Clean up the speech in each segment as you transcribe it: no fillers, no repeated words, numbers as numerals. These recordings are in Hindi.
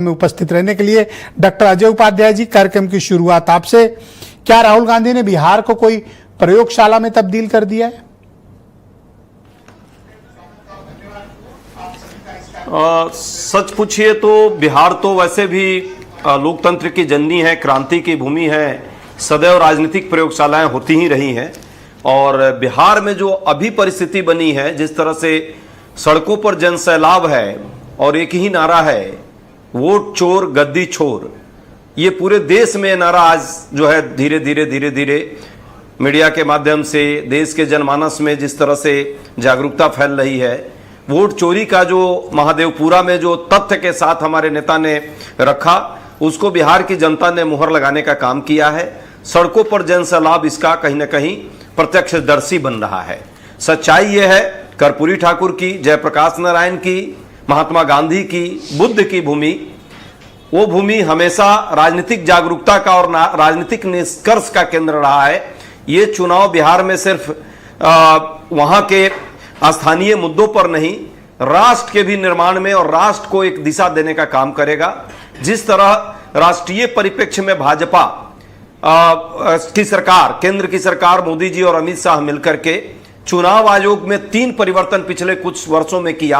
में उपस्थित रहने के लिए डॉक्टर अजय उपाध्याय जी, कार्यक्रम की शुरुआत आपसे। क्या राहुल गांधी ने बिहार को कोई प्रयोगशाला में तब्दील कर दिया है? सच पूछिए तो बिहार तो वैसे भी लोकतंत्र की जननी है, क्रांति की भूमि है, सदैव राजनीतिक प्रयोगशालाएं होती ही रही हैं। और बिहार में जो अभी परिस्थिति बनी है, जिस तरह से सड़कों पर जनसैलाब है और एक ही नारा है, वोट चोर गद्दी छोर, ये पूरे देश में नारा आज जो है धीरे धीरे मीडिया के माध्यम से देश के जनमानस में जिस तरह से जागरूकता फैल रही है, वोट चोरी का जो महादेवपुरा में जो तथ्य के साथ हमारे नेता ने रखा, उसको बिहार की जनता ने मुहर लगाने का काम किया है। सड़कों पर जनसैलाब इसका कहीं ना कहीं प्रत्यक्षदर्शी बन रहा है। सच्चाई यह है, कर्पूरी ठाकुर की, जयप्रकाश नारायण की, महात्मा गांधी की, बुद्ध की भूमि, वो भूमि हमेशा राजनीतिक जागरूकता का और राजनीतिक निष्कर्ष का केंद्र रहा है। ये चुनाव बिहार में सिर्फ वहां के स्थानीय मुद्दों पर नहीं, राष्ट्र के भी निर्माण में और राष्ट्र को एक दिशा देने का काम करेगा। जिस तरह राष्ट्रीय परिप्रेक्ष्य में भाजपा की सरकार, केंद्र की सरकार, मोदी जी और अमित शाह मिलकर के चुनाव आयोग में 3 परिवर्तन पिछले कुछ वर्षों में किया।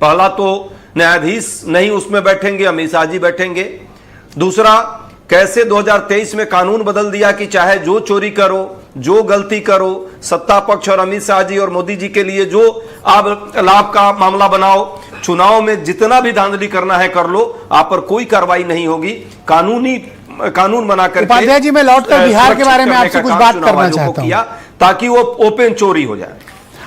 पहला तो न्यायाधीश नहीं उसमें बैठेंगे, अमित शाह जी बैठेंगे। दूसरा, कैसे 2023 में कानून बदल दिया कि चाहे जो चोरी करो, जो गलती करो, सत्ता पक्ष और अमित शाह जी और मोदी जी के लिए जो आप लाभ का मामला बनाओ, चुनाव में जितना भी धांधली करना है कर लो, आप पर कोई कार्रवाई नहीं होगी। कानून बनाकर उपाध्याय जी, मैं लौटकर बिहार के बारे में आपसे कुछ बात करना चाहता हूं, ताकि वो ओपन चोरी हो जाए।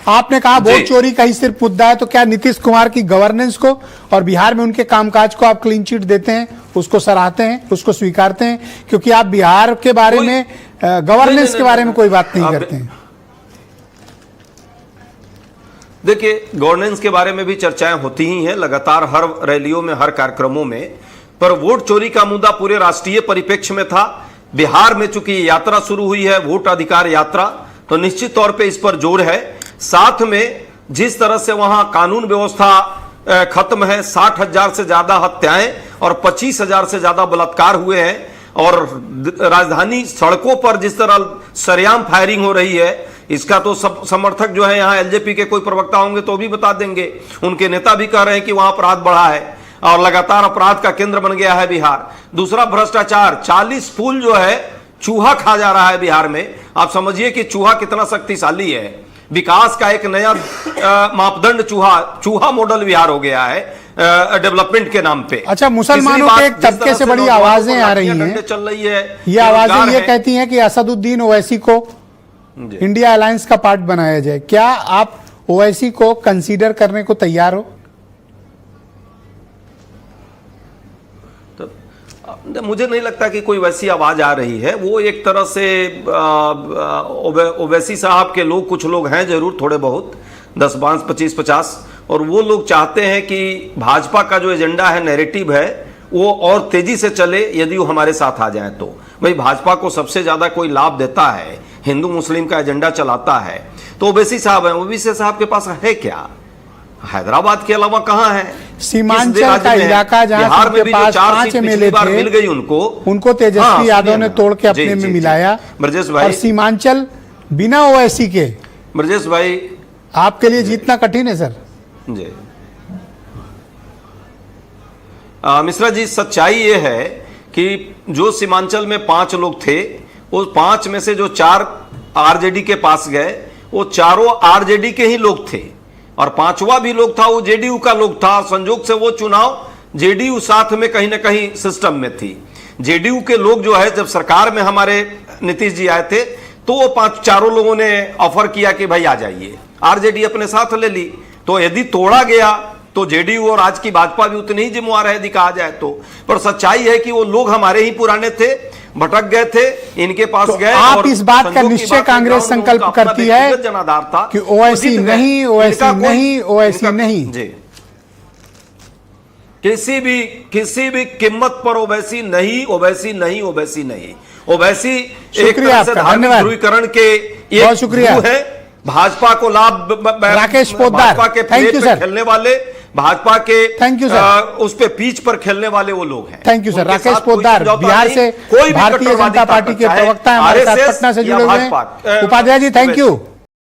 आपने कहा वोट चोरी का ही सिर्फ मुद्दा है, तो क्या नीतीश कुमार की गवर्नेंस को और बिहार में उनके कामकाज को आप क्लीन चिट देते हैं, उसको सराहते हैं, उसको स्वीकारते हैं? क्योंकि आप बिहार के बारे में, गवर्नेंस के बारे में कोई बात नहीं करते हैं। देखिए, गवर्नेंस के बारे में भी चर्चाएं होती ही हैं लगातार, हर रैलियों में, हर कार्यक्रमों में। पर वोट चोरी का मुद्दा पूरे राष्ट्रीय परिप्रेक्ष्य में था। बिहार में चूंकि यात्रा शुरू हुई है, वोट अधिकार यात्रा, तो निश्चित तौर पे इस पर जोर है। साथ में जिस तरह से वहां कानून व्यवस्था खत्म है, 60,000 से ज्यादा हत्याएं और 25,000 से ज्यादा बलात्कार हुए हैं, और राजधानी सड़कों पर जिस तरह सरेआम फायरिंग हो रही है, इसका तो सब समर्थक जो है, यहाँ एलजेपी के कोई प्रवक्ता होंगे तो भी बता देंगे। उनके नेता भी कह रहे हैं कि वहां अपराध बढ़ा है और लगातार अपराध का केंद्र बन गया है बिहार। दूसरा, भ्रष्टाचार, 40 फूल जो है चूहा खा जा रहा है बिहार में। आप समझिए कि चूहा कितना शक्तिशाली है। विकास का एक नया मापदंड चूहा मॉडल बिहार हो गया है डेवलपमेंट के नाम पे। अच्छा, मुसलमानों के एक तबके से बड़ी आवाजें आ रही हैं, चल रही है, ये आवाजें ये कहती हैं कि असदुद्दीन ओवैसी को इंडिया अलायंस का पार्ट बनाया जाए। क्या आप ओवैसी को कंसीडर करने को तैयार हो? मुझे नहीं लगता कि कोई वैसी आवाज आ रही है। वो एक तरह से ओवैसी साहब के लोग, कुछ लोग हैं जरूर, थोड़े बहुत, 10, 5, 25, 50, और वो लोग चाहते हैं कि भाजपा का जो एजेंडा है, नैरेटिव है, वो और तेजी से चले यदि वो हमारे साथ आ जाए तो। भाई, भाजपा को सबसे ज्यादा कोई लाभ देता है, हिंदू मुस्लिम का एजेंडा चलाता है, तो ओवैसी साहब है। ओवैसी साहब के पास है क्या? हैदराबाद के अलावा कहाँ है? सीमांचल का इलाका जहां बिहार में भी 5 एमएलए थे, मिल गई उनको तेजस्वी यादव ने तोड़ के अपने में मिलाया। ब्रजेश भाई, और सीमांचल बिना ओवैसी के, ब्रजेश भाई, आपके लिए जीतना कठिन है सर जी। मिश्रा जी, सच्चाई ये है कि जो सीमांचल में 5 लोग थे, उस 5 में से जो 4 आरजेडी के पास गए, वो चारों आरजेडी के ही लोग थे, और 5वां भी लोग था, वो जेडीयू का लोग था। संयोग से वो चुनाव जेडीयू साथ में कहीं ना कहीं सिस्टम में थी। जेडीयू के लोग जो है, जब सरकार में हमारे नीतीश जी आए थे, तो वो चारों लोगों ने ऑफर किया कि भाई आ जाइए, आरजेडी अपने साथ ले ली। तो यदि तोड़ा गया तो जेडीयू और आज की भाजपा भी उतनी ही जिम्मेवार है, यदि कहा जाए तो। पर सच्चाई है कि वो लोग हमारे ही पुराने थे, भटक गए थे, इनके पास गए। आप इस बात का निश्चय कांग्रेस संकल्प करती है जनाधार था कि ओवैसी नहीं, ओवैसी नहीं, ओवैसी नहीं जी, किसी भी कीमत पर ओवैसी नहीं, ओवैसी नहीं, ओवैसी नहीं। ओवैसी एक तरह से धार्मिक ध्रुवीकरण के बहुत शुक्रिया है। भाजपा को लाभ, राकेश पोद्दार, भाजपा के खेलने वाले भाजपा के थैंक यू सर। उस पे पिच पर खेलने वाले वो लोग हैं। Thank you sir. उनके राकेश साथ कोई पोद्दार समझौता बिहार नहीं, से कोई भी भारतीय कट्टरवादी जनता पार्टी ताकत के चाहे प्रवक्ता हैं, हमारे साथ RSS पटना से या जुड़े हुए हैं। Bhajpa, Upadhyay ji thank you.